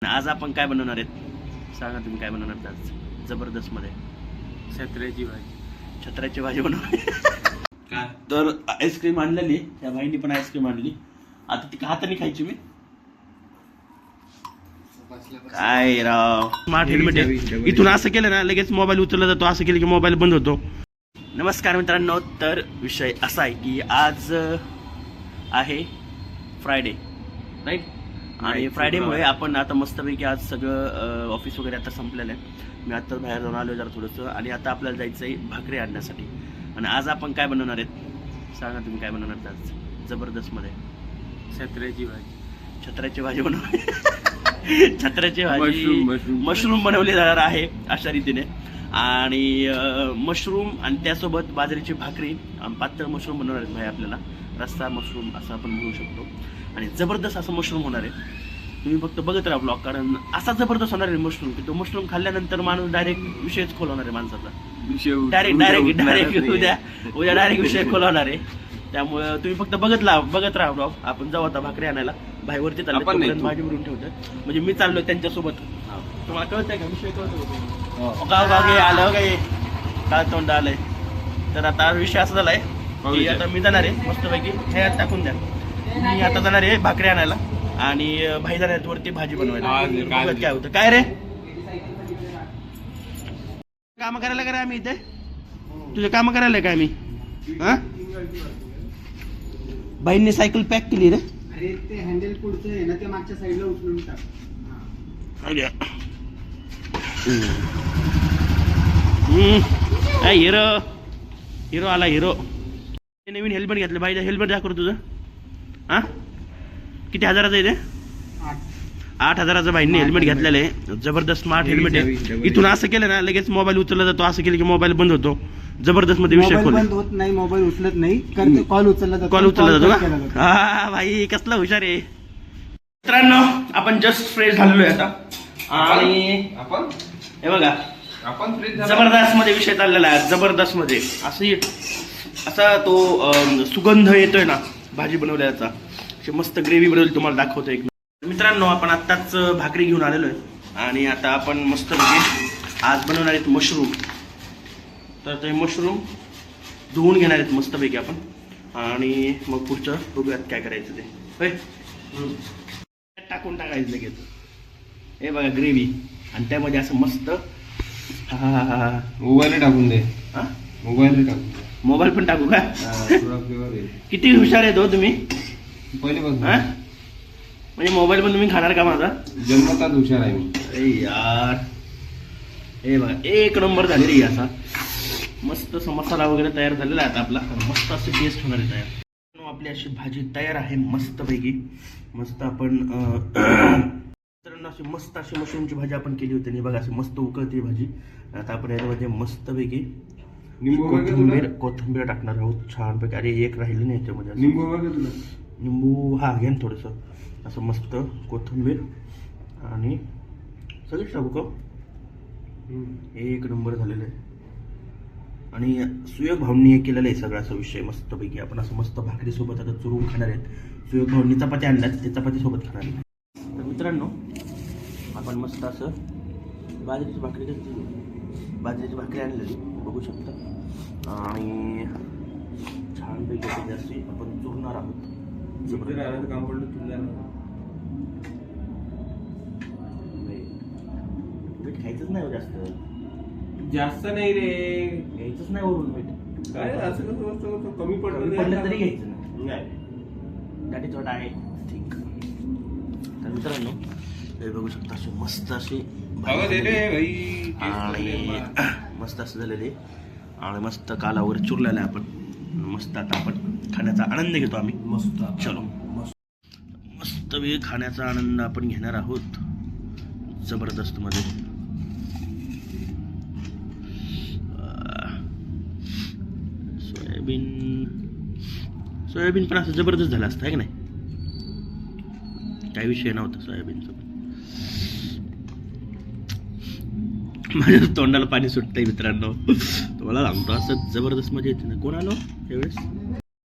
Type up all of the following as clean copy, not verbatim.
आज आपण काय बनवणार आहेत सांगा तुम्ही काय बनवणार आज जबरदस्त मध्ये छत्र्याची भाजी. छत्र्याची भाजी बनवणार तर आईस्क्रीम आणलेली त्या भाईनी पण आईस्क्रीम आणली आता ती हाताने खायची मी काय राव स्मार्ट हेल्मेट आहे इथून असं केलं ना लगेच मोबाईल उचलला जातो असं केलं की मोबाईल बंद होतो. नमस्कार मित्रांनो तर विषय असा आहे की आज आहे फ्रायडे राईट आणि फ्रायडेमुळे आपण आता मस्तपैकी आज सगळं ऑफिस वगैरे आता संपलेलं आहे. मी आता बाहेर जाऊन आलो जरा थोडंसं आणि आता आपल्याला जायचं आहे भाकरी आणण्यासाठी. आणि आज आपण काय बनवणार आहेत सांगा तुम्ही काय बनवणार आज जबरदस्त मध्ये छत्र्याची भाजी. छत्र्याची भाजी बनवणार छत्र्याची भाजी मशरूम बनवली जाणार आहे अशा रीतीने आणि मशरूम आणि त्यासोबत बाजरीची भाकरी पातळ मशरूम बनवणार आहेत भाई आपल्याला रस्सा मशरूम असं आपण म्हणू शकतो. आणि जबरदस्त असं मशरूम होणार आहे तुम्ही फक्त बघत राहा ब्लॉग कारण असा जबरदस्त होणार आहे मशरूम की तो मशरूम खाल्ल्यानंतर माणूस डायरेक्ट विषयच खोलवणार आहे माणसाचा डायरेक्ट उद्या डायरेक्ट विषय खोलवणार आहे. त्यामुळे तुम्ही फक्त बघत राहा ब्लॉग. आपण जाऊ आता भाकरी आणायला भाईवरती चाललो भाजी भरून ठेवतो म्हणजे मी चाललोय त्यांच्यासोबत. तुम्हाला कळतंय का विषय कळतो गाव आलं काय काय तोंड आलंय. तर आता विषय असा झालाय की आता मी जाणार आहे मस्तपैकी हे टाकून द्या. मी आता जाणार आहे भाकरी आणायला आणि भाई जाणार आहेत वरती भाजी बनवायला. काय होतं काय रे काम करायला का रे आम्ही इथे तुझे काम करायला काय मी हा बाईंनी सायकल पॅक केली रे. अरे ते हँडल पुढचं आहे ना ते मागच्या साईडला उचलून टाक. हिरो हिरो आला हिरो. नवीन हेल्मेट घेतलं बाईचं हेल्मेट दाखव तुझं हा किती हजाराचं आहे ते 8,000चं बाईंनी हेल्मेट घेतलेलं आहे. जबरदस्त स्मार्ट हेल्मेट आहे. इथून असं केलं ना लगेच मोबाईल उचलला जातो असं केलं की मोबाईल बंद होतो. जबरदस्त मध्ये विषय खोल बंद होत नाही मोबाईल उचलत नाही कॉल उचलला जातो का हा भाई कसला हुशार आहे. मित्रांनो आपण जस्ट फ्रेश झालेलो आहे आता आणि आपण हे बघा आपण जबरदस्त मध्ये विषय चाललेला आहे. जबरदस्त मध्ये असा तो सुगंध येतोय ना भाजी बनवल्याचा अशी मस्त ग्रेव्ही बनवली तुम्हाला दाखवतो एक. मित्रांनो आपण आत्ताच भाकरी घेऊन आलेलो आहे आणि आता आपण मस्त आज बनवणार आहेत मशरूम. तर ते मशरूम धुवून घेणार आहेत मस्तपैकी आपण आणि मग पुढचं बघूयात काय करायचं ते होय टाकून टाकायचं लगेच. हे बघा ग्रेव्ही आणि त्यामध्ये असं मस्त मोबाईल टाकून दे. हा मोबाईल टाकून दे. मोबाईल पण टाकू का थोडा फ्लेवर आहे. किती हुशार आहेत हो तुम्ही पहिलेपासून म्हणजे मोबाईल पण तुम्ही खाणार का माझा जन्मताच हुशार आहे मी. अरे यार हे बघा एक नंबर झालेली असा मस्त मसाला वगैरे तयार झालेला आहे आता आपला मस्त अशी टेस्ट होणार आहे तयार. आपली अशी भाजी तयार आहे मस्तपैकी. मस्त आपण अशी मस्त अशी मशरूमची भाजी आपण केली होती आणि बघा अशी मस्त उकळती भाजी. आता आपण याच्यामध्ये मस्तपैकी कोथिंबीर टाकणार आहोत छानपैकी. अरे एक राहिली नाही याच्यामध्ये निंबू हा घे ना थोडंसं असं मस्त कोथिंबीर आणि सगळं टाकू का एक नंबर झालेलं आहे. आणि सुयोग भावनी हे केलेलं आहे सगळा असा विषय मस्तपैकी. आपण असं मस्त भाकरीसोबत आता चुरून खाणार आहेत. सुयोग भावनी चपात्या आणल्यात ते चपातीसोबत खाणार आहेत. तर मित्रांनो आपण मस्त असं बाजरीची भाकरी आणलेली बघू शकता आणि छानपैकी अशी आपण चुरणार आहोत. काम पडलं मीठ खायचंच नाही जास्त नाही रे घ्यायचंच नाही वरून मीठ काय असं कसं कमी पडलं तरी घ्यायचं नाही गाठी छोटा आहे ठीक. तर मित्रांनो हे बघू शकता अशी मस्त अशी आणि मस्त असं झालेले आणि मस्त कालावर चुरलेला आहे आपण मस्त. आता आपण खाण्याचा आनंद घेतो आम्ही मस्त. चलो मस्त वेळ खाण्याचा आनंद आपण घेणार आहोत जबरदस्त मध्ये. सोयाबीन पण असं जबरदस्त झालं असतं आहे की नाही काही विषय नव्हता सोयाबीनचा. माझ्या तोंडाला पाणी सुटतंय मित्रांनो तुम्हाला सांगतो असं जबरदस्त मजा येते ना. कोण आलो यावेळेस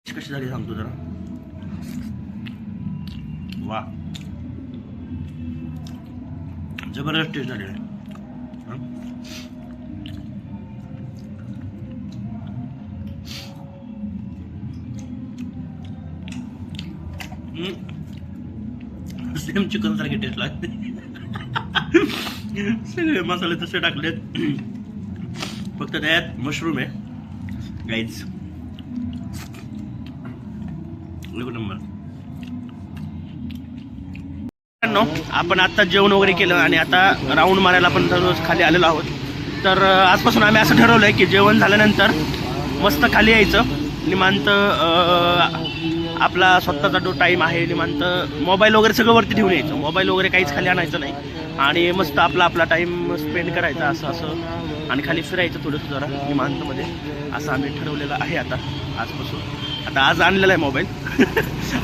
कशी झाली सांगतो जरा. वा जबरदस्त टेस्ट झालेला आहे. सेम चिकन सारखी टेस्ट लागते. सगळे मसाले तसे टाकलेत, फक्त त्यात मशरूम आहे गाईज. एक नंबर. आपण आता जेवण वगैरे केलं आणि आता राऊंड मारायला आपण दररोज खाली आलेलो आहोत. तर आजपासून आम्ही असं ठरवलंय की जेवण झाल्यानंतर मस्त खाली यायचं, निमांत आपला स्वतःचा जो टाईम आहे, निमांत मोबाईल वगैरे सगळं वरती ठेवून यायचं, मोबाईल वगैरे काहीच खाली आणायचं नाही आणि मस्त आपला टाईम स्पेंड करायचा असं आणि खाली फिरायचं थोडंसं जरा निमांतमध्ये, असं आम्ही ठरवलेलं आहे आता आजपासून. आता आज आणलेला आहे मोबाईल.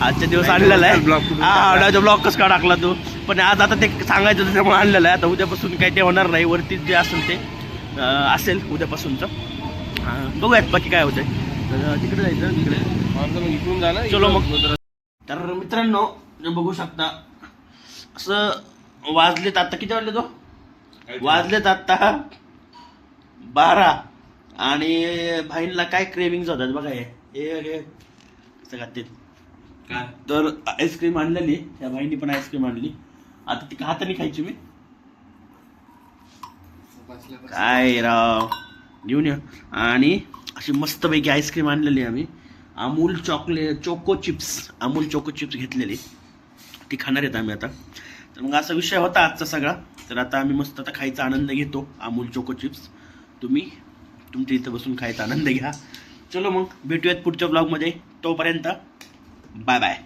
आजच्या दिवस आणलेला आहे. हा ब्लॉग कसं का टाकला तू, पण आज आता ते सांगायचं त्याच्यामुळे आणलेलं आहे. आता उद्यापासून काही ते होणार नाही, वरती जे असेल ते असेल उद्यापासूनचं. बघूयात बाकी काय होतंय. तर तिकडे जायचं, तिकडे इकडून जा ना. चलो मग. तर मित्रांनो बघू शकता, असं वाजलेत आता, किती वाजले तो वाजलेत आता 12 आणि भाईंना काय क्रेविंग्स होतात बघा. हे सगळ्यात ते काय तर आईस्क्रीम आणलेली, त्या भाईंनी पण आईस्क्रीम आणली. आता ती हाताने खायची मी काय राव, घेऊन या. आणि अशी मस्तपैकी आईस्क्रीम आणलेली आम्ही, अमूल चोको चिप्स घेतलेली, ती खाणार आहेत आम्ही आता. तर मग असा विषय होता आजचा सगळा. तर आता आम्ही मस्त आता खायचा आनंद घेतो, अमूल चोको चिप्स. तुम्ही तुमच्या इथं बसून खायचा आनंद घ्या. चलो मग भेटूयात पुढच्या ब्लॉगमध्ये. तोपर्यंत बाय बाय.